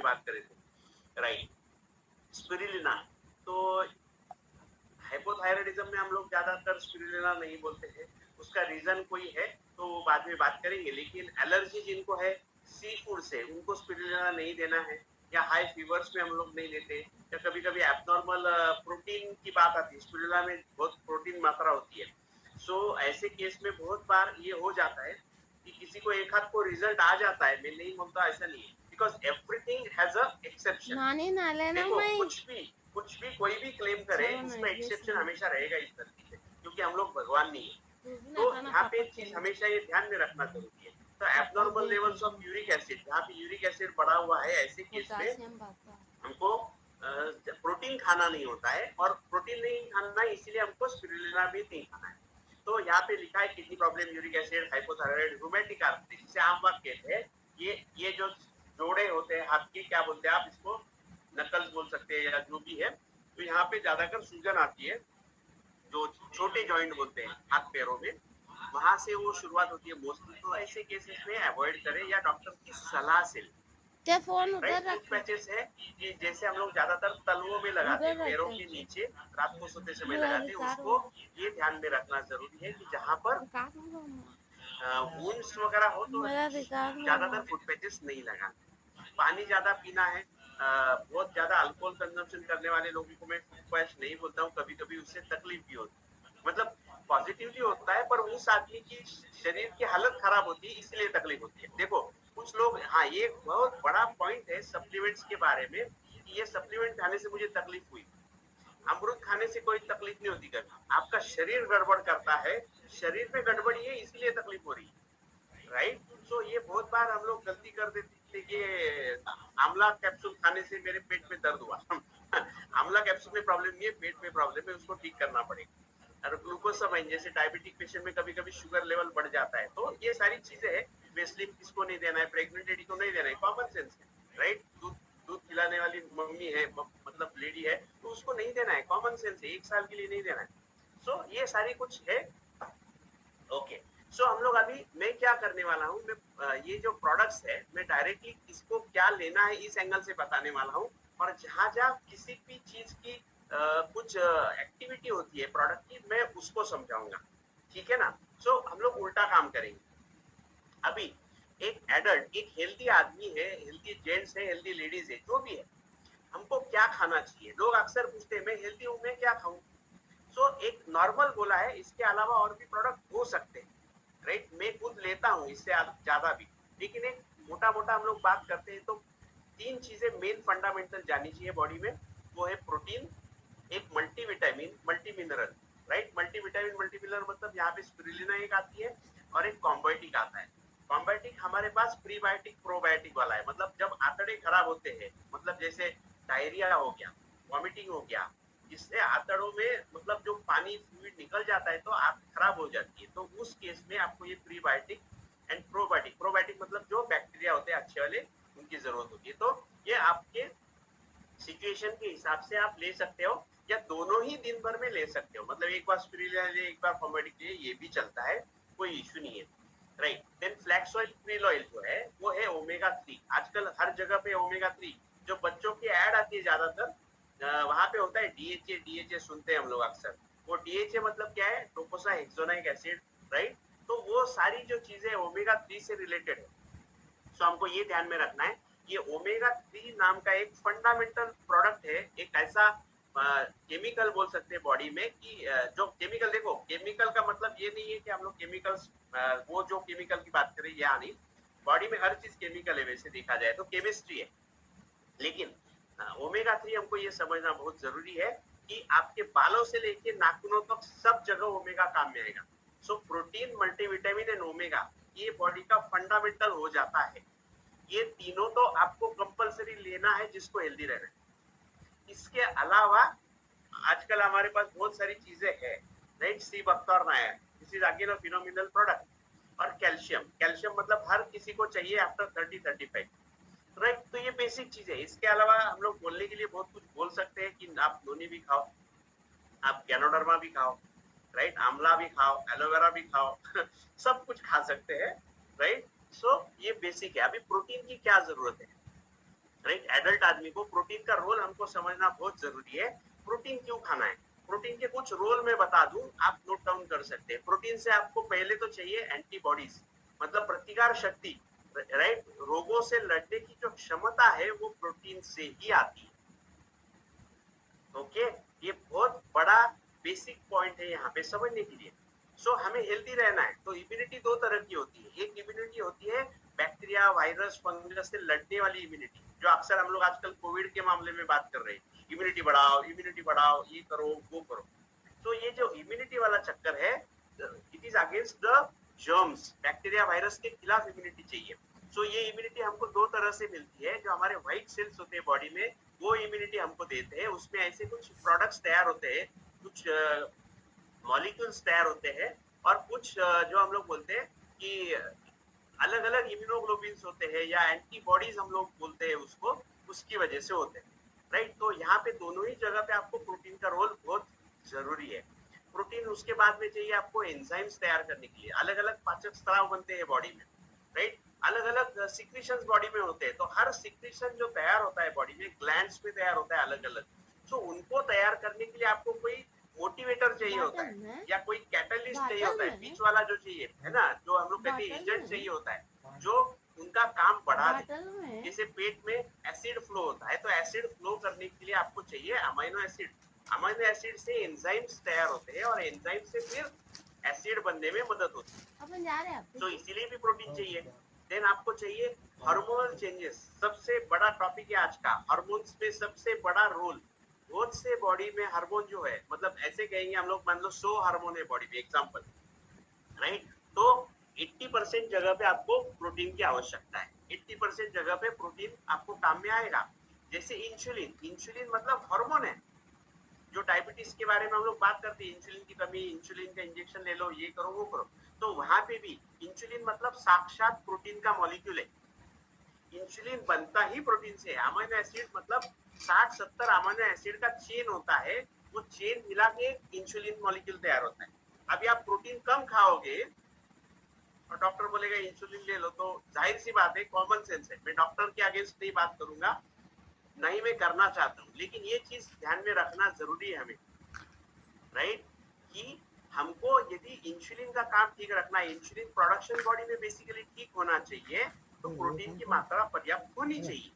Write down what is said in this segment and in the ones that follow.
बात करें तो, राइट। स्पिरुलिना, तो हाइपोथायराइडिज्म में हम लोग ज्यादातर स्पिरुलिना नहीं बोलते हैं, उसका रीजन कोई है तो बाद में बात करेंगे। लेकिन एलर्जी जिनको है सी फूड से, उनको स्पिरुलिना नहीं देना है, या हाई फीवर्स में हम लोग नहीं लेते, या कभी कभी एब्नॉर्मल प्रोटीन की बात आती है, स्पिरुलिना में बहुत प्रोटीन मात्रा होती है। सो ऐसे केस में बहुत बार ये हो जाता है कि किसी को एक हाथ को रिजल्ट आ जाता है, मैं नहीं बोलता ऐसा नहीं है, because everything has a exception. देखो कुछ भी कोई भी क्लेम करे, उसमें एक्सेप्शन हमेशा रहेगा इस धरती पे, क्योंकि हम लोग भगवान नहीं है। तो यहाँ पे एक चीज हमेशा ये ध्यान में रखना जरूरी है। तो abnormal levels of uric acid, जहाँ पे यूरिक एसिड बढ़ा हुआ है, ऐसे केस में हमको प्रोटीन खाना नहीं होता है, और प्रोटीन नहीं खाना है इसीलिए हमको स्पिरुलिना भी नहीं खाना है। तो यहाँ पे लिखा है kidney problem, uric acid, hypothyroid, rheumatic arthritis, जिसे आम बात कहते हैं। ये जो जोड़े होते हैं हाथ के, क्या बोलते हैं आप इसको, नकल्स बोल सकते हैं या जो भी है। तो यहाँ पे ज्यादातर सूजन आती है, जो छोटे जॉइंट बोलते हैं हाथ पैरों में, वहां से वो शुरुआत होती है मोस्टली। तो ऐसे केसेस में अवॉइड करें या डॉक्टर की सलाह से लें। फोन उधर कुछ पैचेस है कि जैसे हम लोग ज्यादातर तलवों में लगाते हैं, पैरों के नीचे, रात को सोते समय लगाते हैं, उसको ये ध्यान में रखना जरूरी है कि जहाँ पर वुंड्स वगैरह हो तो ज्यादातर फुट पैचेस नहीं लगाना। पानी ज्यादा पीना है। बहुत ज्यादा अल्कोहल कंजम्पशन करने वाले लोगों को मैं फुट पैच नहीं बोलता हूँ, कभी कभी उससे तकलीफ भी होती है, मतलब पॉजिटिवली होता है, पर उस आदमी की शरीर की हालत खराब होती है, इसलिए तकलीफ होती है। देखो कुछ लोग, हाँ ये बहुत बड़ा पॉइंट है सप्लीमेंट्स के बारे में, कि ये सप्लीमेंट खाने से मुझे तकलीफ हुई। अमृत खाने से कोई तकलीफ नहीं होती कभी, आपका शरीर गड़बड़ करता है, शरीर में गड़बड़ी है इसलिए तकलीफ हो रही है, राइट। तो ये बहुत बार हम लोग गलती कर देते कि आंवला कैप्सूल खाने से मेरे पेट में दर्द हुआ। आंवला कैप्सूल में प्रॉब्लम नहीं है, पेट में प्रॉब्लम है, उसको ठीक करना पड़ेगा। और ग्लूकोसामाइन जैसे डायबिटिक पेशेंट में कभी कभी शुगर लेवल बढ़ जाता है, तो ये सारी चीजें है। वेस्लिन किसको नहीं देना है, प्रेग्नेंट लेडी को नहीं देना है, कॉमन सेंस है, राइट। दूध पिलाने वाली मम्मी है, मतलब लेडी है, तो उसको नहीं देना है, कॉमन सेंस है, 1 साल के लिए नहीं देना है। सो ये सारी कुछ है। ओके, सो हम लोग अभी, मैं क्या करने वाला हूँ, मैं ये जो प्रोडक्ट्स है, मैं डायरेक्टली इसको क्या लेना है इस एंगल से बताने वाला हूँ। और जहाँ जहाँ किसी भी चीज की कुछ एक्टिविटी होती है प्रोडक्ट की, मैं उसको समझाऊंगा, ठीक है ना। सो हम लोग उल्टा काम करेंगे। अभी एक एडल्ट, एक हेल्दी आदमी है, हेल्दी जेंट्स है, हेल्दी लेडीज है, जो भी है, हमको क्या खाना चाहिए। लोग अक्सर पूछते हैं मैं हेल्दी हूँ, मैं क्या खाऊं। सो एक नॉर्मल बोला है, इसके अलावा और भी प्रोडक्ट हो सकते हैं, राइट। मैं खुद लेता हूँ इससे ज्यादा भी, लेकिन एक मोटा मोटा हम लोग बात करते हैं तो 3 चीजें मेन फंडामेंटल जानी चाहिए बॉडी में। वो है प्रोटीन, एक multivitamin, multi mineral, right. Multivitamin multi mineral मतलब यहाँ पे स्पिरुलिना एक आती है, और एक कॉम्बायोटिक आता है। कॉम्बायोटिक हमारे पास प्रीबायोटिक प्रोबायोटिक वाला है, मतलब जब आंतड़े खराब होते हैं, मतलब जैसे डायरिया हो गया, वॉमिटिंग हो गया, जिससे आंतड़ों में मतलब जो पानी फ्लूइड निकल जाता है तो आंत खराब हो जाती है, तो उस केस में आपको ये प्रीबायोटिक एंड प्रोबायोटिक, प्रोबायोटिक मतलब जो बैक्टीरिया होते हैं अच्छे वाले, उनकी जरूरत होती है। तो ये आपके सिचुएशन के हिसाब से आप ले सकते हो, या दोनों ही दिन भर में ले सकते हो, मतलब एक बार स्पिरुलिना ले, एक बार कॉम्बायोटिक ले, ये भी चलता है, कोई इश्यू नहीं है, right. Then flax oil, krill oil जो है वो है ओमेगा 3। आजकल हर जगह पे ओमेगा 3, जो बच्चों की ऐड आती है ज्यादातर, वहां पे होता है डीएचए, डीएचए सुनते हैं हम लोग अक्सर। वो डीएचए मतलब क्या है, डोकोसा हेक्सोनिक एसिड, राइट। तो वो सारी जो चीजें ओमेगा 3 से रिलेटेड है। सो हमको ये ध्यान में रखना है, ये ओमेगा 3 नाम का एक फंडामेंटल प्रोडक्ट है, एक ऐसा केमिकल बोल सकते हैं बॉडी में कि जो केमिकल, देखो केमिकल का मतलब ये नहीं है कि हम लोग केमिकल्स, वो जो केमिकल की बात करें या नहीं, बॉडी में हर चीज केमिकल है वैसे देखा जाए तो, केमिस्ट्री है। लेकिन ओमेगा 3 हमको ये समझना बहुत जरूरी है कि आपके बालों से लेके नाखूनों तक सब जगह ओमेगा काम में आएगा। So protein, multivitamin and omega, ये बॉडी का फंडामेंटल हो जाता है। ये तीनों तो आपको कंपलसरी लेना है जिसको हेल्दी रहना है। इसके अलावा आजकल हमारे पास बहुत सारी चीजें हैं, राइट। सी बख्तौरनाया, this is again a phenomenal product. और कैल्शियम, कैल्शियम मतलब हर किसी को चाहिए आफ्टर 30-35, राइट। तो ये बेसिक चीज है। इसके अलावा हम लोग बोलने के लिए बहुत कुछ बोल सकते हैं कि आप नोनी भी खाओ, आप गैनोडर्मा भी खाओ, राइट, आंवला भी खाओ, एलोवेरा भी खाओ, सब कुछ खा सकते हैं, राइट। सो ये बेसिक है। अभी प्रोटीन की क्या जरूरत है, राइट। एडल्ट आदमी को प्रोटीन का रोल हमको समझना बहुत जरूरी है। प्रोटीन क्यों खाना है, प्रोटीन के कुछ रोल मैं बता दूं, आप नोट डाउन कर सकते हैं। प्रोटीन से आपको पहले तो चाहिए एंटीबॉडीज, मतलब प्रतिकार शक्ति, राइट। रोगों से लड़ने की जो क्षमता है वो प्रोटीन से ही आती है। ओके, ये बहुत बड़ा बेसिक पॉइंट है यहाँ पे समझने के लिए। सो हमें हेल्दी रहना है तो इम्यूनिटी दो तरह की होती है। एक इम्यूनिटी होती है बैक्टीरिया, वायरस, फंगस से लड़ने वाली इम्यूनिटी, जो अक्सर हम लोग आजकल कोविड के मामले में बात कर रहे हैं, इम्यूनिटी बढ़ाओ, इम्यूनिटी बढ़ाओ, ये करो वो करो। तो ये जो इम्यूनिटी वाला चक्कर है, it is against the germs, bacteria virus के खिलाफ इम्यूनिटी चाहिए। सो ये इम्यूनिटी हमको दो तरह से मिलती है। जो हमारे व्हाइट सेल्स होते हैं बॉडी में, वो इम्यूनिटी हमको देते हैं। उसमें ऐसे कुछ प्रोडक्ट्स तैयार होते हैं, कुछ मॉलिक्यूल्स तैयार होते हैं, और कुछ जो हम लोग बोलते हैं कि अलग अलग इम्यूनोग्लोबिन्स होते हैं, या एंटीबॉडीज हम लोग बोलते हैं उसको, उसकी वजह से होते हैं, राइट। तो यहाँ पे दोनों ही जगह पे आपको प्रोटीन का रोल बहुत जरूरी है। प्रोटीन उसके बाद में चाहिए आपको एंजाइम्स तैयार करने के लिए। अलग अलग पाचक स्त्राव बनते हैं बॉडी में, राइट। अलग अलग सिक्रीशंस बॉडी में होते हैं। तो हर सिक्रीशन जो तैयार होता है बॉडी में, ग्लैंड्स में तैयार होता है अलग अलग। तो उनको तैयार करने के लिए आपको कोई मोटिवेटर चाहिए होता है, या कोई कैटलिस्ट चाहिए होता है, बीच वाला जो चाहिए है ना, जो हम लोग कहते हैं एजेंट चाहिए होता है, जो उनका काम बढ़ा दे। जैसे पेट में एसिड फ्लो होता है, तो एसिड फ्लो करने के लिए आपको चाहिए अमीनो एसिड। अमीनो एसिड से एंजाइम्स तैयार होते हैं, और एंजाइम से फिर एसिड बनने में मदद होती है। तो इसीलिए भी प्रोटीन चाहिए। देन आपको चाहिए हार्मोनल चेंजेस। सबसे बड़ा टॉपिक है आज का, हार्मोन्स में सबसे बड़ा रोल। बहुत से बॉडी में हार्मोन जो है, मतलब ऐसे कहेंगे हम लोग, मान लो 100 हार्मोन है बॉडी में, एग्जांपल, राइट। तो 80% जगह पे आपको प्रोटीन की आवश्यकता है। 80% जगह पे प्रोटीन आपको काम में आएगा। जैसे इंसुलिन, इंसुलिन मतलब हार्मोन है। जो डायबिटीज के बारे में हम लोग बात करते हैं, इंसुलिन की कमी, इंसुलिन का इंजेक्शन ले लो, ये करो वो करो, तो वहां पे भी इंसुलिन मतलब साक्षात प्रोटीन का मॉलिक्यूल है। इंसुलिन बनता ही प्रोटीन से है। अमीनो एसिड मतलब 60-70 अमीनो एसिड का चेन होता है, वो चेन मिला के इंसुलिन मॉलिक्यूल तैयार होता है। अभी आप प्रोटीन कम खाओगे और डॉक्टर बोलेगा इंसुलिन ले लो, तो जाहिर सी बात है, कॉमन सेंस है। मैं डॉक्टर के अगेंस्ट नहीं बात करूंगा, नहीं मैं करना चाहता हूँ, लेकिन ये चीज ध्यान में रखना जरूरी है हमें, राइट, कि हमको यदि इंसुलिन का काम ठीक रखना है, इंसुलिन प्रोडक्शन बॉडी में बेसिकली ठीक होना चाहिए, तो प्रोटीन की मात्रा पर्याप्त होनी चाहिए।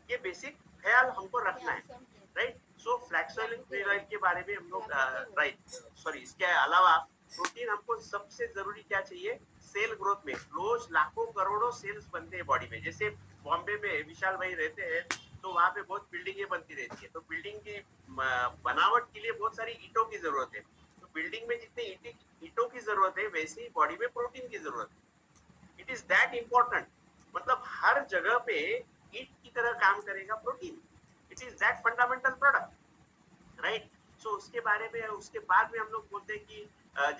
ये बेसिक ख्याल हमको रखना है, right. So flax oil and crude oil के बारे में हम लोग, राइट, सॉरी, इसके अलावा प्रोटीन हमको सबसे जरूरी क्या चाहिए, सेल ग्रोथ में। रोज लाखों करोड़ों सेल्स बनते हैं बॉडी में। जैसे बॉम्बे में विशाल भाई रहते हैं, तो वहां पे बहुत बिल्डिंगें बनती रहती है। तो बिल्डिंग की बनावट के लिए बहुत सारी ईंटों की जरूरत है। तो बिल्डिंग में जितने ईंटों की जरूरत है, वैसे ही बॉडी में प्रोटीन की जरूरत है। It is that important. मतलब हर जगह पे ईंट की तरह काम करेगा protein. It is that fundamental product, right. So उसके बारे में, उसके बाद में हम लोग बोलते हैं कि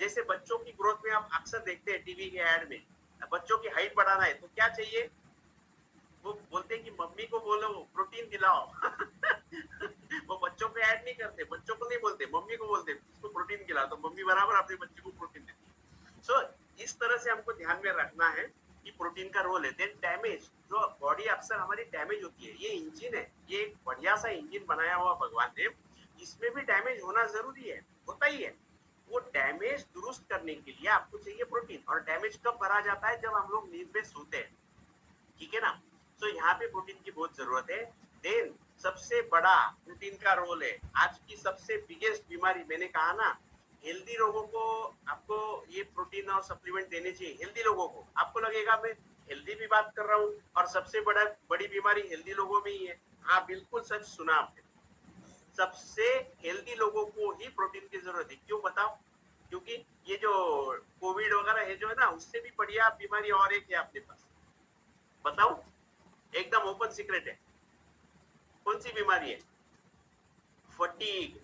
जैसे बच्चों की ग्रोथ में आप अक्सर देखते हैं टीवी के ऐड में, बच्चों की हाइट बढ़ाना है तो क्या चाहिए, वो बोलते हैं कि मम्मी को बोलो प्रोटीन दिलाओ। वो बच्चों को ऐड नहीं करते, बच्चों को नहीं बोलते, मम्मी को बोलते उसको प्रोटीन खिलाओ, तो मम्मी बराबर अपने बच्चे को प्रोटीन देती है। सो इस तरह से हमको ध्यान में रखना है कि प्रोटीन का रोल है। देन डैमेज, जो बॉडी अक्सर हमारी डैमेज होती है, ये इंजन है, ये एक बढ़िया सा इंजन बनाया हुआ भगवान ने, इसमें भी डैमेज होना जरूरी है, होता ही है। वो डैमेज दुरुस्त करने के लिए आपको चाहिए प्रोटीन। और डैमेज कब भरा जाता है, जब हम लोग नींद में सोते हैं, ठीक है ना। तो यहाँ पे प्रोटीन की बहुत जरूरत है। देन सबसे बड़ा प्रोटीन का रोल है, आज की सबसे बिगेस्ट बीमारी, मैंने कहा ना, हेल्दी लोगों को आपको ये प्रोटीन और सप्लीमेंट देने चाहिए। हेल्दी लोगों को, आपको लगेगा मैं हेल्दी भी बात कर रहा हूँ और सबसे बड़ी बीमारी हेल्दी लोगों में ही है। हाँ, बिल्कुल सच सुना आपने। सबसे हेल्दी लोगों को ही प्रोटीन की जरूरत है। क्यों बताओ? क्योंकि ये जो कोविड वगैरह है जो है ना, उससे भी बढ़िया बीमारी और एक है अपने पास। बताओ, एकदम ओपन सीक्रेट है। कौन सी बीमारी है? फटीग,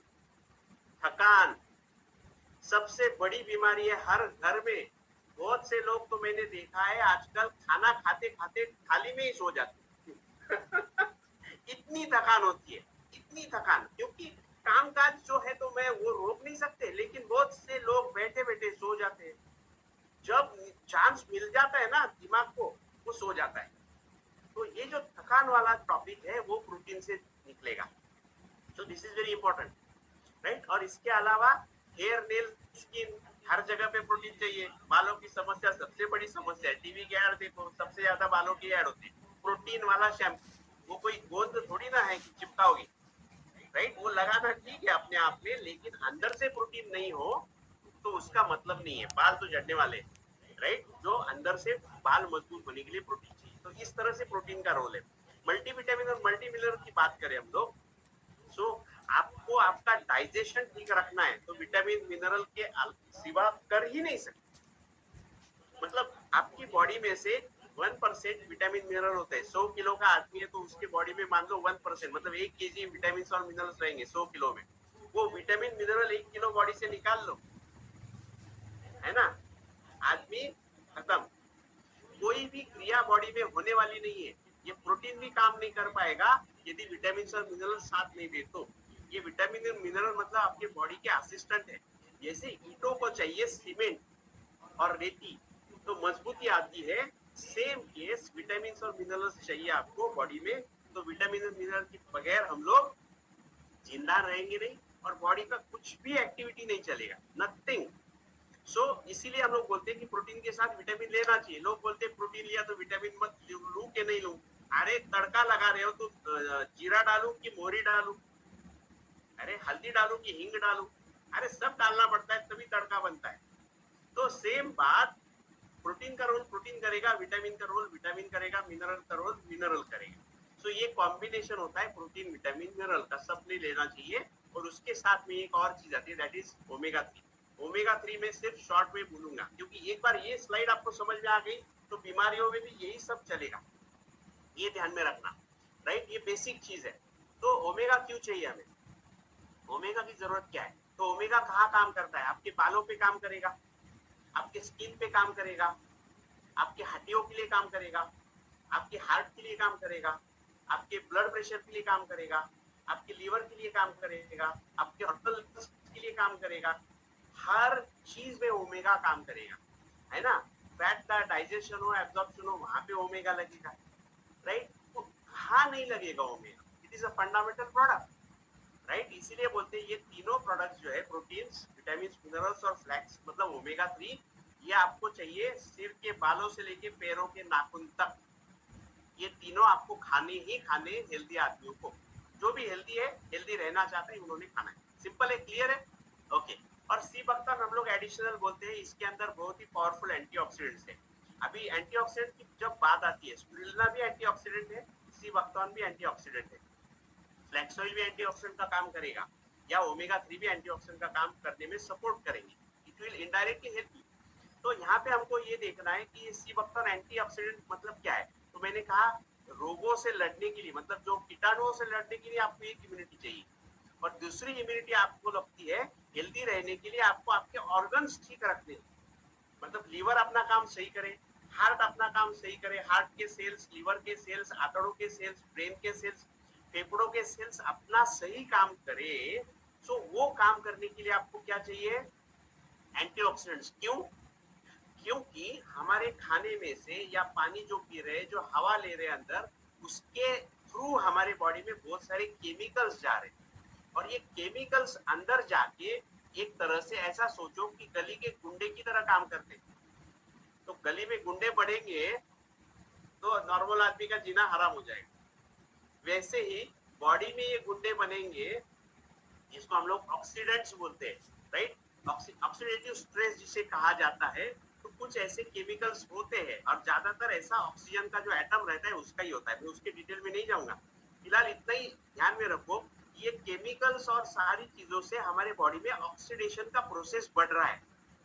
थकान, सबसे बड़ी बीमारी है हर घर में। बहुत से लोग तो मैंने देखा है आजकल खाना खाते खाते थाली में ही सो जाते। इतनी थकान होती है, इतनी थकान, क्योंकि कामकाज जो है तो मैं वो रोक नहीं सकते, लेकिन बहुत से लोग बैठे बैठे सो जाते हैं। जब चांस मिल जाता है ना दिमाग को, वो सो जाता है। तो ये जो थकान वाला टॉपिक है वो प्रोटीन से निकलेगा। So this is very important, right. और इसके अलावा हेयर, नेल, स्किन, हर जगह पे प्रोटीन चाहिए। बालों की समस्या सबसे बड़ी समस्या है। टीवी के ऐड देखो, सबसे ज्यादा बालों की ऐड होती है प्रोटीन वाला शैम्पू। वो कोई गोंद थोड़ी ना है कि चिपकाओगी, राइट। वो लगाना ठीक है अपने आप में, लेकिन अंदर से प्रोटीन नहीं हो तो उसका मतलब नहीं है। बाल तो झड़ने वाले, राइट। जो अंदर से बाल मजबूत होने के लिए प्रोटीन चाहिए। तो इस तरह से प्रोटीन का रोल है। मल्टीविटामिन और मल्टीमिनरल की बात करें हम लोग, सो आपको आपका डाइजेशन ठीक रखना है तो विटामिन मिनरल के सिवा कर ही नहीं सकते। मतलब आपकी बॉडी में से 1% विटामिन मिनरल होता है। 100 किलो का आदमी है तो उसके बॉडी में मान लो 1%, मतलब 1 केजी विटामिन और मिनरल्स रहेंगे 100 किलो में। वो विटामिन मिनरल 1 किलो बॉडी से निकाल लो, है ना, आदमी खत्म। कोई भी क्रिया बॉडी में होने वाली नहीं है। ये प्रोटीन भी काम नहीं कर पाएगा यदि विटामिन और मिनरल साथ नहीं दे तो। ये विटामिन और मिनरल मतलब आपके बॉडी के असिस्टेंट है। जैसे ईंटों को चाहिए सीमेंट और रेती तो मजबूती आती है, सेम केस विटामिन और मिनरल्स चाहिए आपको बॉडी में। तो विटामिन और मिनरल के बगैर हम लोग जिंदा रहेंगे नहीं और बॉडी का कुछ भी एक्टिविटी नहीं चलेगा, नथिंग। सो इसीलिए हम लोग बोलते हैं कि प्रोटीन के साथ विटामिन लेना चाहिए। लोग बोलते हैं प्रोटीन लिया तो विटामिन मत लूं कि नहीं लूं। अरे तड़का लगा रहे हो तो जीरा डालूं कि मोहरी डालूं, अरे हल्दी डालूं कि हींग डालूं, अरे सब डालना पड़ता है तभी तड़का बनता है। तो सेम बात, प्रोटीन का रोल प्रोटीन करेगा, विटामिन का रोल विटामिन करेगा, मिनरल का रोल मिनरल करेगा। सो ये कॉम्बिनेशन होता है प्रोटीन विटामिन मिनरल का, सबने लेना चाहिए। और उसके साथ में एक और चीज आती है, दैट इज ओमेगा 3। ओमेगा 3 में सिर्फ शॉर्ट में बोलूंगा क्योंकि एक बार ये स्लाइड आपको समझ में आ गई तो बीमारियों में भी यही सब चलेगा, ये ध्यान में रखना, राइट। ये बेसिक चीज है। तो ओमेगा क्यों चाहिए हमें, ओमेगा की जरूरत क्या है? तो ओमेगा कहाँ काम करता है? आपके बालों पे काम करेगा, आपके स्किन पे काम करेगा, आपके हड्डियों के लिए काम करेगा, आपके हार्ट के लिए काम करेगा, आपके ब्लड प्रेशर के लिए काम करेगा, आपके लीवर के लिए काम करेगा, आपके ऑर्गन्स के लिए काम करेगा। हर चीज में ओमेगा काम करेगा, है ना। फैट का डाइजेशन हो, एब्जॉर्प्शन हो, वहां पे ओमेगा लगेगा, राइट। तो कहाँ नहीं लगेगा omega? It is a fundamental product, right. इसीलिए बोलते हैं ये तीनों प्रोडक्ट्स जो है, प्रोटीन्स, विटामिन, मिनरल्स और फ्लैक्स मतलब ओमेगा 3, ये आपको चाहिए सिर के बालों से लेके पैरों के नाखून तक। ये तीनों आपको खाने ही खाने, हेल्दी आदमियों को, जो भी हेल्दी है, हेल्दी रहना चाहते हैं, उन्होंने खाना है। सिंपल है, क्लियर है, ओके। और सी बख्तर हम लोग एडिशनल बोलते हैं, इसके अंदर बहुत ही पावरफुल एंटीऑक्सीडेंट्स है। अभी एंटीऑक्सीडेंट की जब बात आती है, स्पिरुलिना भी एंटीऑक्सीडेंट है, सी बख्तौन भी एंटीऑक्सीडेंट है, फ्लैक्स ऑयल भी एंटीऑक्सीडेंट का काम करेगा, या ओमेगा 3 भी एंटीऑक्सीडेंट का काम करने में सपोर्ट करेंगे। It will indirectly help you. तो यहाँ पे हमको ये देखना है कि ये सी बख्तर एंटीऑक्सीडेंट मतलब क्या है। तो मैंने कहा रोगों से लड़ने के लिए, मतलब जो कीटाणुओं से लड़ने के लिए आपको एक इम्यूनिटी चाहिए, और दूसरी इम्यूनिटी आपको लगती है हेल्दी रहने के लिए, आपको आपके ऑर्गन्स ठीक रखने, मतलब लीवर अपना काम सही करे, हार्ट अपना काम सही करे, हार्ट के सेल्स, लीवर के सेल्स, आंतड़ों के सेल्स, ब्रेन के सेल्स, फेफड़ों के सेल्स अपना सही काम करे। सो वो काम करने के लिए आपको क्या चाहिए? एंटीऑक्सीडेंट्स। क्यों? क्योंकि हमारे खाने में से या पानी जो पी रहे, जो हवा ले रहे अंदर, उसके थ्रू हमारे बॉडी में बहुत सारे केमिकल्स जा रहे हैं, और ये केमिकल्स अंदर जाके एक तरह से ऐसा सोचो कि गली के गुंडे की तरह काम करते हैं। तो गली में गुंडे बढ़ेंगे तो नॉर्मल आदमी का जीना हराम हो जाएगा। वैसे ही बॉडी में ये गुंडे बनेंगे, जिसको हम लोग ऑक्सीडेंट्स बोलते हैं, राइट। ऑक्सीडेटिव स्ट्रेस जिसे कहा जाता है। तो कुछ ऐसे केमिकल्स होते हैं, और ज्यादातर ऐसा ऑक्सीजन का जो एटम रहता है उसका ही होता है। मैं उसके डिटेल में नहीं जाऊंगा, फिलहाल इतना ही ध्यान में रखो। ये केमिकल्स और सारी चीजों से हमारे बॉडी में ऑक्सीडेशन का प्रोसेस बढ़ रहा है।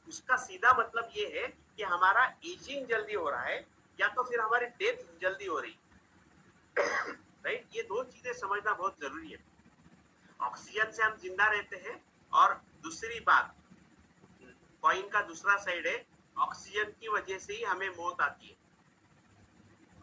उसका सीधा मतलब ये है कि हमारा एजिंग जल्दी हो रहा है, या तो फिर हमारी डेथ जल्दी हो रही है, राइट। ये दो चीजें समझना बहुत जरूरी है। ऑक्सीजन से हम जिंदा रहते हैं, और दूसरी बात, कॉइन का दूसरा साइड है, ऑक्सीजन की वजह से ही हमें मौत आती है।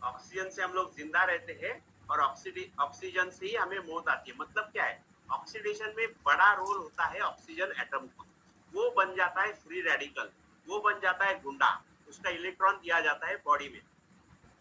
ऑक्सीजन से हम लोग जिंदा रहते हैं, और ऑक्सीजन से ही हमें मौत आती है। मतलब क्या है? ऑक्सीडेशन में बड़ा रोल होता है ऑक्सीजन एटम का। वो बन जाता है फ्री रेडिकल, वो बन जाता है गुंडा, उसका इलेक्ट्रॉन दिया जाता है बॉडी में।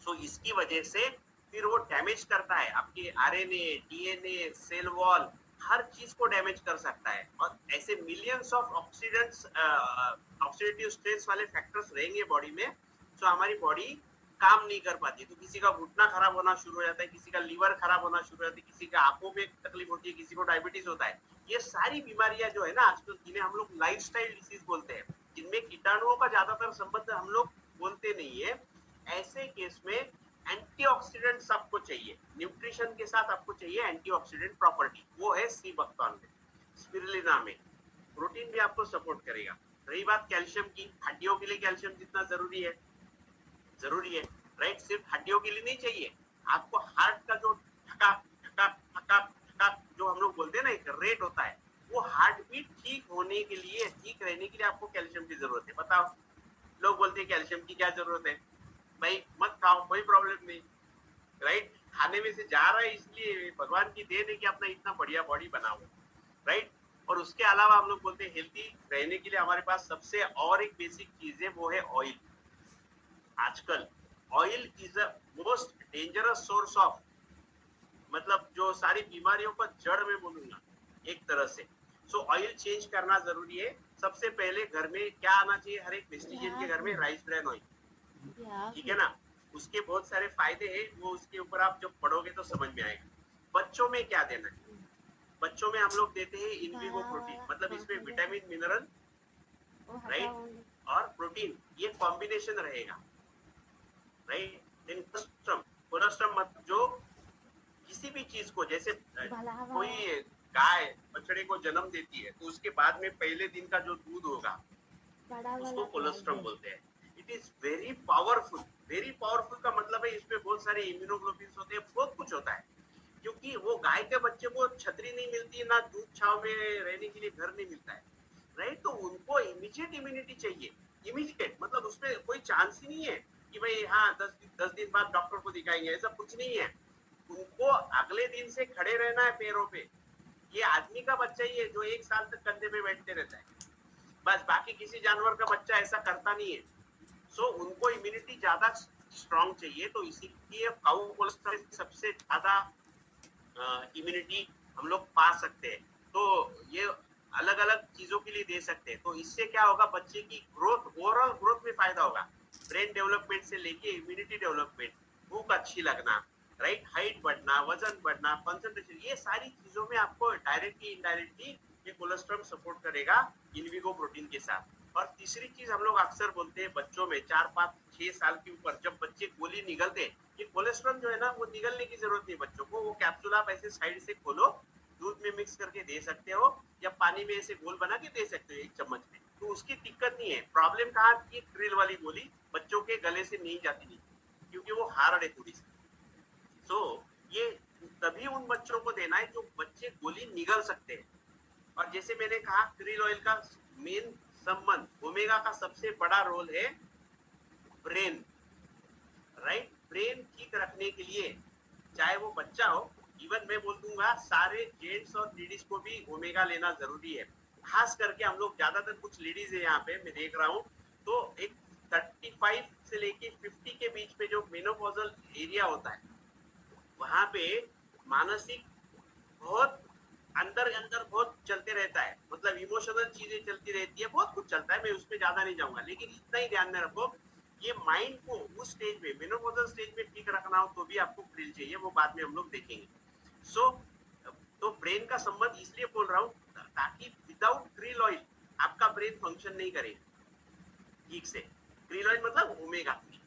सो इसकी वजह से फिर वो डैमेज करता है आपके आरएनए, डीएनए, सेल वॉल, हर चीज को डैमेज कर सकता है। और ऐसे millions of oxidants, oxidative stress वाले फैक्टर्स रहेंगे बॉडी में, तो हमारी बॉडी काम नहीं कर पाती। तो किसी का घुटना खराब होना शुरू हो जाता है, किसी का लीवर खराब होना शुरू हो जाता है, किसी का आंखों में तकलीफ होती है, किसी को डायबिटीज होता है। ये सारी बीमारियां जो है ना आजकल, जिन्हें हम लोग लाइफस्टाइल डिसीज बोलते हैं, जिनमें कीटाणुओं का ज्यादातर संबंध हम लोग बोलते नहीं है, ऐसे केस में एंटीऑक्सीडेंट्स आपको चाहिए। न्यूट्रिशन के साथ आपको चाहिए एंटीऑक्सीडेंट प्रॉपर्टी, वो है सी बकथॉर्न में, स्पिरुलिना में। प्रोटीन भी आपको सपोर्ट करेगा। रही बात कैल्शियम की, हड्डियों के लिए कैल्शियम जितना जरूरी है, राइट? सिर्फ हड्डियों के लिए नहीं चाहिए आपको, हार्ट का जो ठका ठका ठका ठका जो हम लोग बोलते हैं ना, एक रेट होता है, वो हार्ट बीट ठीक होने के लिए, ठीक रहने के लिए आपको कैल्शियम की जरूरत है। बताओ, लोग बोलते हैं कैल्शियम की क्या जरूरत है? भाई मत खाओ, कोई प्रॉब्लम नहीं, राइट? खाने में से जा रहा है, इसलिए भगवान की देन है कि अपना इतना बढ़िया बॉडी बनाओ, राइट? और उसके अलावा हम लोग बोलते हैं हेल्थी रहने के लिए हमारे पास सबसे और एक बेसिक चीज है, वो है ऑयल। आजकल oil is a most dangerous source of, मतलब जो सारी बीमारियों का जड़ में बोलूंगा एक तरह से। सो ऑयल चेंज करना जरूरी है। सबसे पहले घर में क्या आना चाहिए, हर एक वेस्टिजियन के घर में, राइस ब्रैन ऑयल, ठीक है ना? उसके बहुत सारे फायदे हैं, वो उसके ऊपर आप जब पढ़ोगे तो समझ में आएगा। बच्चों में क्या देना है? बच्चों में हम लोग देते हैं इनविगो प्रोटीन, मतलब इसमें विटामिन, मिनरल, राइट, और प्रोटीन, ये कॉम्बिनेशन रहेगा, राइट? देन कोलेस्ट्रम, कोलेस्ट्रम मतलब जो किसी भी चीज को, जैसे कोई गाय बछड़े को जन्म देती है तो उसके बाद में पहले दिन का जो दूध होगा उसको कोलेस्ट्रम बोलते हैं। It is very powerful. Very powerful का मतलब है इसमें बहुत सारे इम्यूनोग्लोबिन्स होते हैं, बहुत कुछ होता है। क्योंकि वो गाय के बच्चे को छतरी नहीं मिलती है, ना धूप छाव में रहने के लिए घर नहीं मिलता है, राइट? तो उनको इमीडिएट इम्यूनिटी चाहिए। इमीडिएट मतलब उसमें कोई चांस ही नहीं है कि भाई हाँ 10 दिन बाद डॉक्टर को दिखाएंगे, ऐसा कुछ नहीं है। उनको अगले दिन से खड़े रहना है पैरों पे। ये आदमी का बच्चा ही है जो 1 साल तक कंधे पे बैठते रहता है, बस। बाकी किसी जानवर का बच्चा ऐसा करता नहीं है। सो उनको इम्यूनिटी ज्यादा स्ट्रॉन्ग चाहिए, तो इसीलिए काऊ कोलेस्ट्रॉल सबसे ज्यादा इम्यूनिटी हम लोग पा सकते हैं। तो ये अलग अलग चीजों के लिए दे सकते हैं। तो इससे क्या होगा, बच्चे की ग्रोथ, ओवरऑल ग्रोथ में फायदा होगा, ब्रेन डेवलपमेंट से लेके इम्यूनिटी डेवलपमेंट, भूख अच्छी लगना, राइट, हाइट बढ़ना, वजन बढ़ना, कंसंट्रेशन, ये सारी चीजों में आपको डायरेक्टली इनडायरेक्टली ये कोलेस्ट्रॉल सपोर्ट करेगा इनविगो प्रोटीन के साथ। और तीसरी चीज हम लोग अक्सर बोलते हैं बच्चों में 4, 5, 6 साल के ऊपर जब बच्चे गोली निगलते हैं, ये कोलेस्ट्रॉल जो है ना वो निगलने की जरूरत नहीं बच्चों को। वो कैप्सूल आप ऐसे साइड से खोलो, दूध में मिक्स करके दे सकते हो, या पानी में ऐसे घोल बना के दे सकते हो 1 चम्मच में, तो उसकी दिक्कत नहीं है। प्रॉब्लम कहाँ की, क्रिल वाली गोली बच्चों के गले से नहीं जाती नहीं, क्योंकि वो हार्ड है थोड़ी सी। तो ये तभी उन बच्चों को देना है जो बच्चे गोली निगल सकते हैं। और जैसे मैंने कहा, क्रिल ऑयल का मेन संबंध, ओमेगा का सबसे बड़ा रोल है ब्रेन, राइट? ब्रेन ठीक रखने के लिए, चाहे वो बच्चा हो, इवन मैं बोल दूंगा सारे जेंट्स और लेडीज को भी ओमेगा लेना जरूरी है। खास करके हम लोग, ज्यादातर कुछ लेडीज है यहाँ पे मैं देख रहा हूँ, तो एक 35 से लेके 50 के बीच में जो मेनोपॉजल एरिया होता है, वहां पे मानसिक बहुत अंदर अंदर बहुत चलते रहता है, मतलब इमोशनल चीजें चलती रहती है, बहुत कुछ चलता है। मैं उसमें ज्यादा नहीं जाऊंगा, लेकिन इतना ही ध्यान में रखो, ये माइंड को उस स्टेज में, मेनोपॉजल स्टेज में ठीक रखना हो तो भी आपको क्रिल चाहिए, वो बाद में हम लोग देखेंगे। सो तो ब्रेन का संबंध इसलिए बोल रहा हूँ ताकि विदाउट क्रिल ऑयल आपका ब्रेन फंक्शन नहीं करेगा ठीक से। क्रिल ऑयल मतलब omega 3,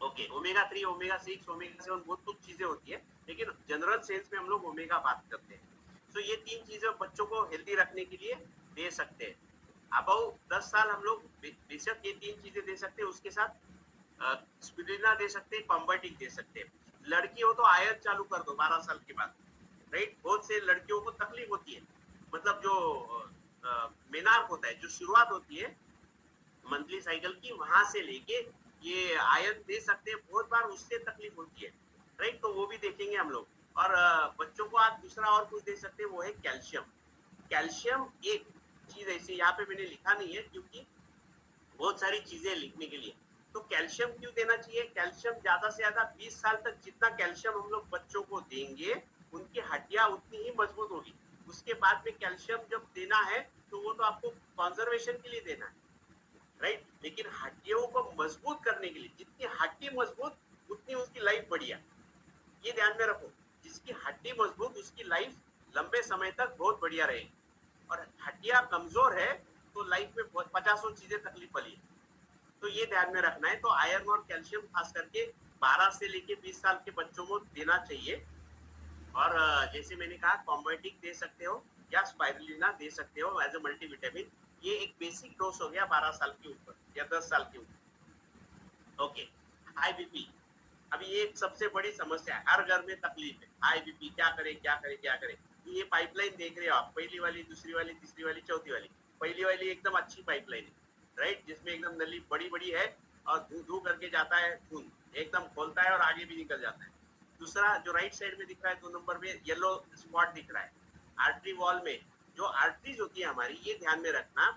okay, omega 3, omega 6, omega 7 बहुत कुछ चीजें होती है, लेकिन जनरल सेंस में हम लोग ओमेगा बात करते हैं। तो ये 3 चीजें बच्चों को हेल्दी रखने के लिए दे सकते हैं। अबाउ 10 साल हम लोग बेशक ये 3 चीजें दे सकते हैं, उसके साथ स्पिरुलिना दे सकते हैं, कॉम्बर्टिक दे सकते हैं। लड़की हो तो आयन चालू कर दो 12 साल के बाद, राइट? बहुत से लड़कियों को तकलीफ होती है, मतलब जो मेनार्क होता है, जो शुरुआत होती है मंथली साइकिल की, वहां से लेके ये आयन दे सकते हैं, बहुत बार उससे तकलीफ होती है, राइट? तो वो भी देखेंगे हम लोग। और बच्चों को आप दूसरा और कुछ दे सकते हैं, वो है कैल्शियम। कैल्शियम एक चीज ऐसी, यहाँ पे मैंने लिखा नहीं है क्योंकि बहुत सारी चीजें लिखने के लिए, तो कैल्शियम क्यों देना चाहिए? कैल्शियम ज्यादा से ज्यादा 20 साल तक जितना कैल्शियम हम लोग बच्चों को देंगे उनकी हड्डियां उतनी ही मजबूत होगी। उसके बाद में कैल्शियम जब देना है तो वो तो आपको कंजर्वेशन के लिए देना है, राइट? लेकिन हड्डियों को मजबूत करने के लिए, जितनी हड्डी मजबूत उतनी उसकी लाइफ बढ़िया, ये ध्यान में रखो। जिसकी हड्डी मजबूत उसकी लाइफ लंबे समय तक बहुत बढ़िया रहेगी, और हड्डियां कमजोर है तो लाइफ में 50 चीजें तकलीफ वाली है। तो ये ध्यान में रखना है। तो आयरन और कैल्शियम खास करके 12 से लेके 20 साल के बच्चों को देना चाहिए। और जैसे मैंने कहा कॉम्बाइटिक दे सकते हो या स्पाइरुलिना दे सकते हो एज ए मल्टीविटामिन। ये एक बेसिक डोज हो गया 12 साल के ऊपर या 10 साल के ऊपर। ओके, हाई बीपी, अभी ये सबसे बड़ी समस्या है, हर घर में तकलीफ है। हाई बीपी, क्या करें क्या करें क्या करें? ये पाइपलाइन देख रहे हो आप, पहली वाली, दूसरी वाली, तीसरी वाली, चौथी वाली। पहली वाली एकदम अच्छी पाइपलाइन है, राइट, जिसमें एकदम नली बड़ी बड़ी है और धू धू करके जाता है खून, एकदम खोलता है और आगे भी निकल जाता है। दूसरा जो राइट साइड में दिख रहा है 2 नंबर में येलो स्पॉट दिख रहा है, आर्टरी वॉल में जो आर्टरीज होती है हमारी, ये ध्यान में रखना,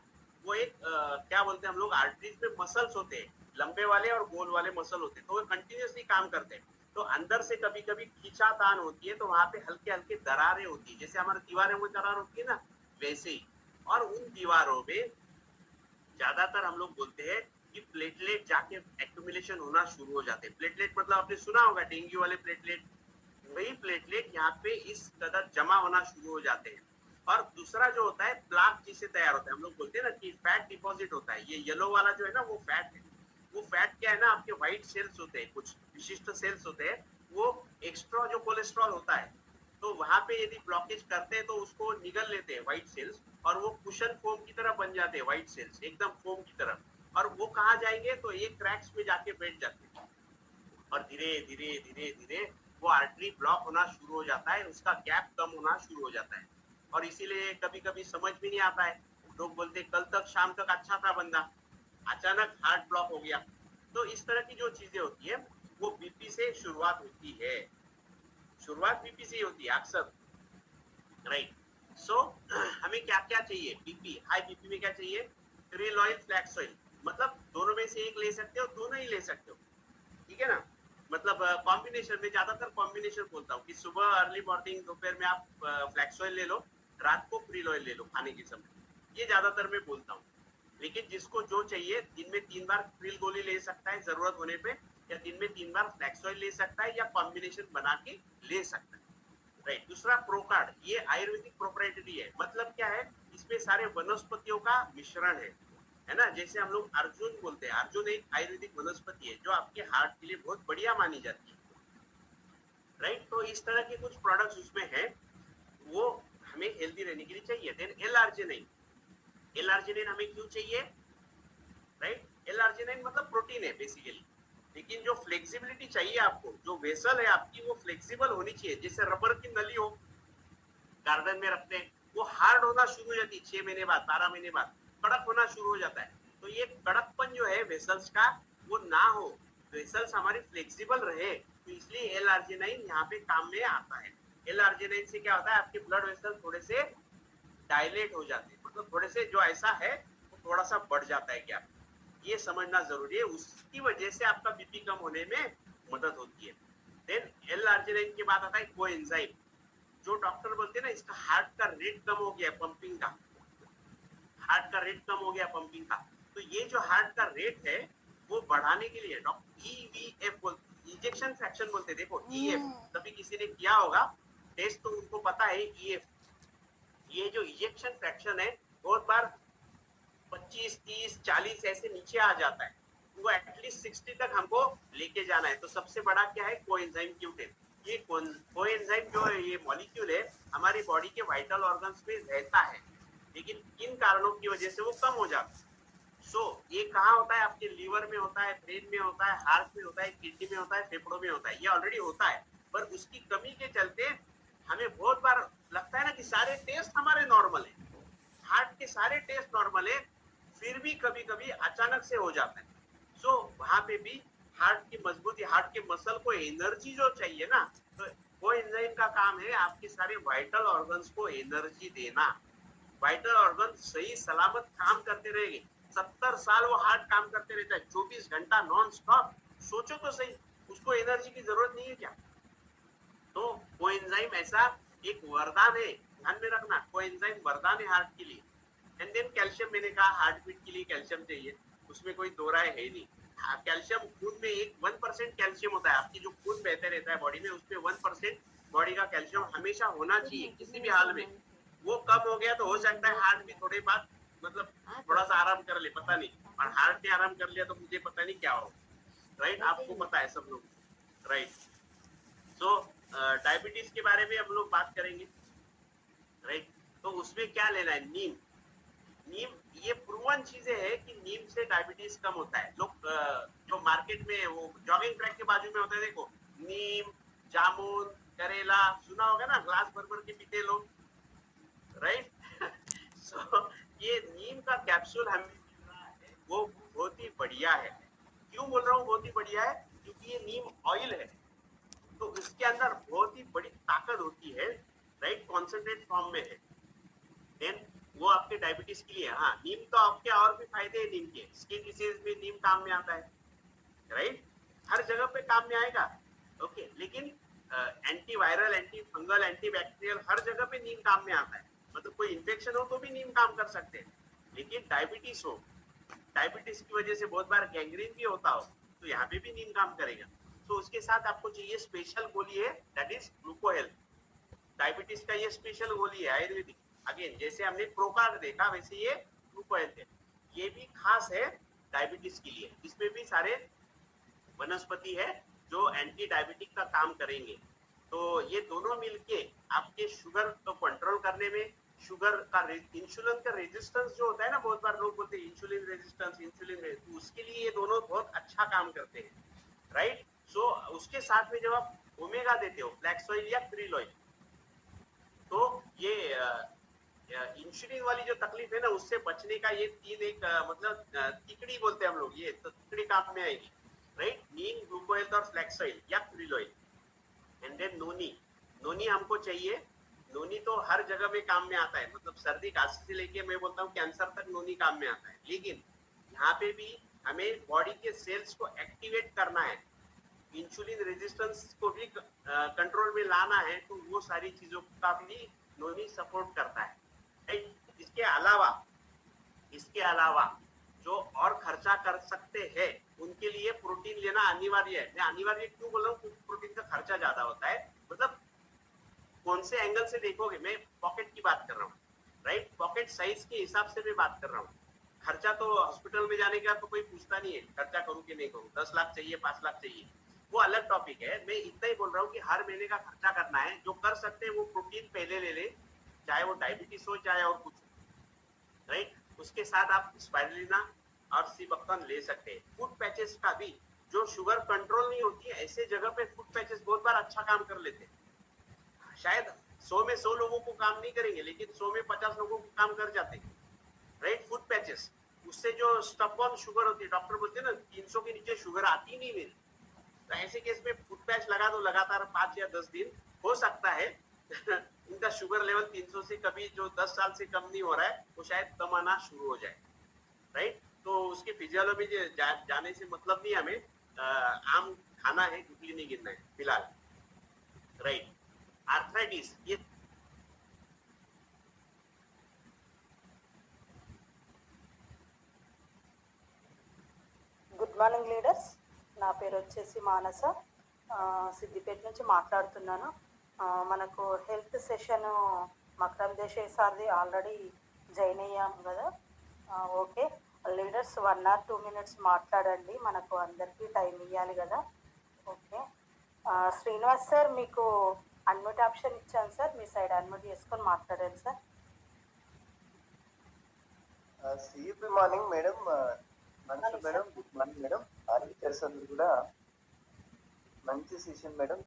वो एक क्या बोलते हैं हम लोग, आर्टरीज में मसल्स होते हैं, लंबे वाले और गोल वाले मसल होते हैं, तो वो कंटिन्यूसली काम करते हैं। तो अंदर से कभी कभी खींचातान होती है तो वहां पे हल्के हल्के दरारें होती है, जैसे हमारी दीवारों में दरार होती है ना, वैसे ही। और उन दीवारों में ज्यादातर हम लोग बोलते हैं कि प्लेटलेट जाके एक्यूमुलेशन होना शुरू हो जाते हैं। प्लेटलेट मतलब आपने सुना होगा डेंगू वाले प्लेटलेट, वही प्लेटलेट यहाँ पे इस कदर जमा होना शुरू हो जाते हैं। और दूसरा जो होता है प्लाक जिससे तैयार होता है, हम लोग बोलते हैं ना कि फैट डिपॉजिट होता है, ये येलो वाला जो है ना वो फैट है। वो फैट क्या है ना, आपके व्हाइट सेल्स होते हैं, कुछ विशिष्ट सेल्स होते हैं, वो एक्स्ट्रा जो कोलेस्ट्रॉल होता है, तो वहां पे यदि ब्लॉकेज करते हैं तो उसको निगल लेते हैं व्हाइट सेल्स, और वो कुशन फोम की तरह बन जाते हैं व्हाइट सेल्स, एकदम फोम की तरह। और वो कहाँ जाएंगे तो ये क्रैक्स में जाके बैठ जाते हैं, और धीरे धीरे धीरे धीरे वो आर्टरी ब्लॉक होना शुरू हो जाता है, उसका गैप कम होना शुरू हो जाता है। और इसीलिए कभी कभी समझ भी नहीं आता है, लोग बोलते कल तक शाम तक अच्छा था बंदा, अचानक हार्ट ब्लॉक हो गया। तो इस तरह की जो चीजें होती है वो बीपी से शुरुआत होती है, शुरुआत बीपी से ही होती है अक्सर, राइट। सो हमें क्या क्या चाहिए? बीपी, हाई बीपी में क्या चाहिए? क्रिल ऑयल, फ्लैक्स ऑयल, मतलब दोनों में से एक ले सकते हो, दोनों ही ले सकते हो, ठीक है ना। मतलब कॉम्बिनेशन में, ज्यादातर कॉम्बिनेशन बोलता हूँ कि सुबह अर्ली मॉर्निंग, दोपहर में आप फ्लैक्स ऑयल ले लो, रात को क्रिल ऑयल ले लो खाने के समय, ये ज्यादातर मैं बोलता हूँ। लेकिन जिसको जो चाहिए, दिन में 3 बार क्रिल गोली ले सकता है जरूरत होने पे, या दिन में 3 बार फ्लैक्स ऑयल ले सकता है, या कॉम्बिनेशन बना के ले सकता है, राइट। दूसरा प्रोकार्ड, ये आयुर्वेदिक प्रोप्राइटरी है, मतलब क्या है, इसमें सारे वनस्पतियों का मिश्रण है ना। जैसे हम लोग अर्जुन बोलते हैं, अर्जुन एक आयुर्वेदिक वनस्पति है जो आपके हार्ट के लिए बहुत बढ़िया मानी जाती है, राइट। तो इस तरह के कुछ प्रोडक्ट्स उसमें है, वो हमें हेल्दी रहने के लिए चाहिए। देन एल-आर्जिनिन, एल-आर्जिनिन हमें क्यों चाहिए, राइट? एल-आर्जिनिन मतलब प्रोटीन है बेसिकली, लेकिन जो फ्लेक्सिबिलिटी चाहिए आपको, जो वेसल है आपकी वो फ्लेक्सिबल होनी चाहिए, जैसे रबर की नली हो, गार्डन में रखते हैं, वो हार्ड होना शुरू हो जाती है 6 महीने बाद, 12 महीने बाद कड़क होना शुरू हो जाता है। तो ये कड़कपन जो है वेसल्स का वो ना हो, वेसल्स हमारी फ्लेक्सिबल रहे, तो इसलिए एल-आर्जिनिन यहाँ पे काम में आता है। एल-आर्जिनिन से क्या होता है, आपके ब्लड वेसल थोड़े से डायलेट हो जाते हैं, मतलब थोड़े से जो ऐसा है वो थोड़ा सा बढ़ जाता है क्या, ये समझना जरूरी है। उसकी वजह से आपका बीपी कम होने में मदद होती है। देन एल-आर्जिनिन के बाद आता है कोएंजाइम, जो डॉक्टर बोलते हैं ना इसका हार्ट का रेट कम हो गया, पंपिंग का, हार्ट का रेट कम हो गया पंपिंग का, तो ये जो हार्ट का रेट है वो बढ़ाने के लिए डॉक्टर ईवीएफ बोलते, इंजेक्शन फ्रैक्शन बोलते हैं। देखो ईएफ कभी किसी ने किया होगा टेस्ट तो उनको पता है, ईएफ, ये जो इंजेक्शन फ्रैक्शन है बहुत बार 25, 30, 40 ऐसे नीचे आ जाता है, वो एटलीस्ट 60 तक हमको लेके जाना है। तो सबसे बड़ा क्या है, कोएंजाइम Q10। ये कोएंजाइम जो है, ये मॉलिक्यूल है, हमारी बॉडी के वाइटल ऑर्गन्स में रहता है, लेकिन किन कारणों की वजह से वो कम हो जाता है। सो ये कहाँ होता है, आपके लीवर में होता है, ब्रेन में होता है, हार्ट में होता है, किडनी में होता है, फेफड़ों में होता है, ये ऑलरेडी होता है, पर उसकी कमी के चलते हमें बहुत बार लगता है ना कि सारे टेस्ट हमारे नॉर्मल है, हार्ट के सारे टेस्ट नॉर्मल है, फिर भी कभी कभी अचानक से हो जाता है। सो वहां पे भी हार्ट की मजबूती, हार्ट के मसल को एनर्जी जो चाहिए ना, तो वो एंजाइम का काम है आपके सारे वाइटल ऑर्गन्स को एनर्जी देना। वाइटल ऑर्गन सही सलामत काम करते रहेंगे, 70 साल वो हार्ट काम करते रहता है, 24 घंटा नॉन स्टॉप। सोचो तो सही, उसको एनर्जी की जरूरत नहीं है क्या? तो कोएंजाइम ऐसा एक वरदान है, ध्यान में रखना, कोएंजाइम वरदान है हार्ट के लिए। एंड देन कैल्शियम, मैंने कहा हार्ट बीट के लिए कैल्शियम चाहिए, उसमें कोई दो राय है नहीं। कैल्शियम खून में 1% कैल्शियम होता है, आपकी जो खून बहते रहता है बॉडी में, उसमें 1% बॉडी का कैल्शियम हमेशा होना चाहिए किसी भी हाल में। वो कम हो गया तो हो सकता है हार्ट भी थोड़े बाद मतलब थोड़ा सा आराम कर ले, पता नहीं, और हार्ट ने आराम कर लिया तो मुझे पता नहीं क्या हो। राइट, आपको पता है सब लोग। राइट, सो डायबिटीज के बारे में हम लोग बात करेंगे। राइट, तो उसमें क्या लेना है, नीम। नीम, ये प्रूवन चीजें है कि नीम से डायबिटीज कम होता है। लोग जो मार्केट में वो जॉगिंग ट्रैक के बाजू में होता है, देखो, नीम, जामुन, करेला, सुना होगा ना, ग्लास भर भर के पीते लोग। राइट सो ये नीम का कैप्सूल हमें मिल रहा है, वो बहुत ही बढ़िया है। क्यों बोल रहा हूँ बहुत ही बढ़िया है? क्योंकि ये नीम ऑयल है, तो इसके अंदर बहुत ही बड़ी ताकत होती है। राइट, कॉन्सेंट्रेट फॉर्म में है। देन वो आपके डायबिटीज के लिए, हाँ, नीम तो आपके और भी फायदे हैं नीम के, स्किन डिसीज में नीम काम में आता है। राइट, हर जगह पे काम में आएगा। ओके, लेकिन antiviral, anti fungal, anti bacterial हर जगह पे नीम काम में आता है। मतलब कोई इन्फेक्शन हो तो भी नीम काम कर सकते हैं, लेकिन डायबिटीज हो, डायबिटीज की वजह से बहुत बार गैंग्रीन भी होता हो, तो यहाँ पे भी नीम काम करेगा। तो उसके साथ आपको चाहिए स्पेशल गोली है, दैट इज ग्लूकोहेल्थ। डायबिटीज का ये स्पेशल गोली है आयुर्वेदिक। अगेन, जैसे हमने प्रोकार्ड देखा वैसे ये ग्लूकोहेल्थ है, ये भी खास है डायबिटीज के लिए। इसमें भी सारे वनस्पति है जो एंटी डायबिटिक का काम करेंगे। तो ये दोनों मिलके आपके शुगर को कंट्रोल करने में, शुगर का इंसुलिन का रेजिस्टेंस जो होता है ना, बहुत बार लोग बोलते हैं इंसुलिन रेजिस्टेंस, तो उसके लिए ये दोनों बहुत अच्छा काम करते हैं। राइट, सो उसके साथ में जब आप ओमेगा देते हो, फ्लैक्स ऑयल या क्रिल ऑयल, तो ये इंसुलिन वाली जो तकलीफ है ना, उससे बचने का ये तीन एक मतलब तिकड़ी बोलते हैं हम लोग, ये तो तिकड़ी काम में आएगी। राइट, नीम, ग्लूकोहेल्थ और फ्लैक्स ऑयल या क्रिल ऑयल। एंड देन नोनी, नोनी हमको चाहिए। नोनी तो हर जगह में काम में आता है, मतलब सर्दी खांसी से लेके मैं बोलता हूँ कैंसर तक नोनी काम में आता है। लेकिन यहाँ पे भी हमें बॉडी के सेल्स को एक्टिवेट करना है, इंसुलिन रेजिस्टेंस को भी कंट्रोल में लाना है, तो वो सारी चीजों का भी नोनी सपोर्ट करता है। इसके अलावा जो और खर्चा कर सकते हैं उनके लिए प्रोटीन लेना अनिवार्य है। मैं अनिवार्य क्यों बोल रहा हूँ? क्योंकि प्रोटीन का खर्चा ज्यादा होता है। मतलब कौन से एंगल से देखोगे, मैं पॉकेट की बात कर रहा हूँ। राइट, पॉकेट साइज के हिसाब से मैं बात कर रहा हूँ। खर्चा तो हॉस्पिटल में जाने का तो कोई पूछता नहीं है, खर्चा करूँ कि नहीं करूँ, 10 लाख चाहिए, 5 लाख चाहिए, वो अलग टॉपिक है। मैं इतना ही बोल रहा हूँ कि हर महीने का खर्चा करना है, जो कर सकते हैं वो प्रोटीन पहले ले ले, चाहे वो डायबिटीज हो चाहे और कुछ। राइट, उसके साथ आप स्पाइरुलिना और सीबक्तान ले सकते हैं। फूड पैचेस का भी, जो शुगर कंट्रोल नहीं होती है ऐसे जगह पे फूड पैचेस बहुत बार अच्छा काम कर लेते हैं। शायद 100 में 100 लोगों को काम नहीं करेंगे, लेकिन 100 में 50 लोगों को काम कर जाते हैं। राइट, फूड पैचेस, उससे जो स्टप ऑन शुगर होती है, डॉक्टर बोलते हैं ना 300 के नीचे शुगर आती नहीं मेरी, तो ऐसे केस में फूड पैच लगा दो लगातार 5 या 10 दिन, हो सकता है उनका शुगर लेवल 300 से कभी जो 10 साल से कम नहीं हो रहा है वो शायद कम आना शुरू हो जाए। राइट, तो उसके फिजियोलॉजी जाने से मतलब नहीं हमें, आम खाना है, गुटली नहीं गिनना है फिलहाल। राइट, आर्थराइटिस, ये గుడ్ మార్నింగ్ లీడర్స్, నా పేరు వచ్చేసి మానస, సిద్దిపేట నుంచి మాట్లాడుతున్నాను. మనకు హెల్త్ సెషన్ మకరం దేశాయ్ సార్ది ఆల్రెడీ జాయిన్ అయ్యాము కదా. ఓకే లీడర్స్, 1 or 2 minutes మాట్లాడండి, మనకు అందరికీ టైం ఇవ్వాలి కదా. ఓకే, శ్రీనివాస్ సార్ మీకు అన్మ్యూట్ ఆప్షన్ ఇచ్చాను సార్, మీ సైడ్ అన్మ్యూట్ చేసుకొని మాట్లాడండి సార్. గుడ్ మార్నింగ్ మేడం, మనసు madam, good morning madam. Articles అందరూ కూడా మంచి సెషన్ మేడం.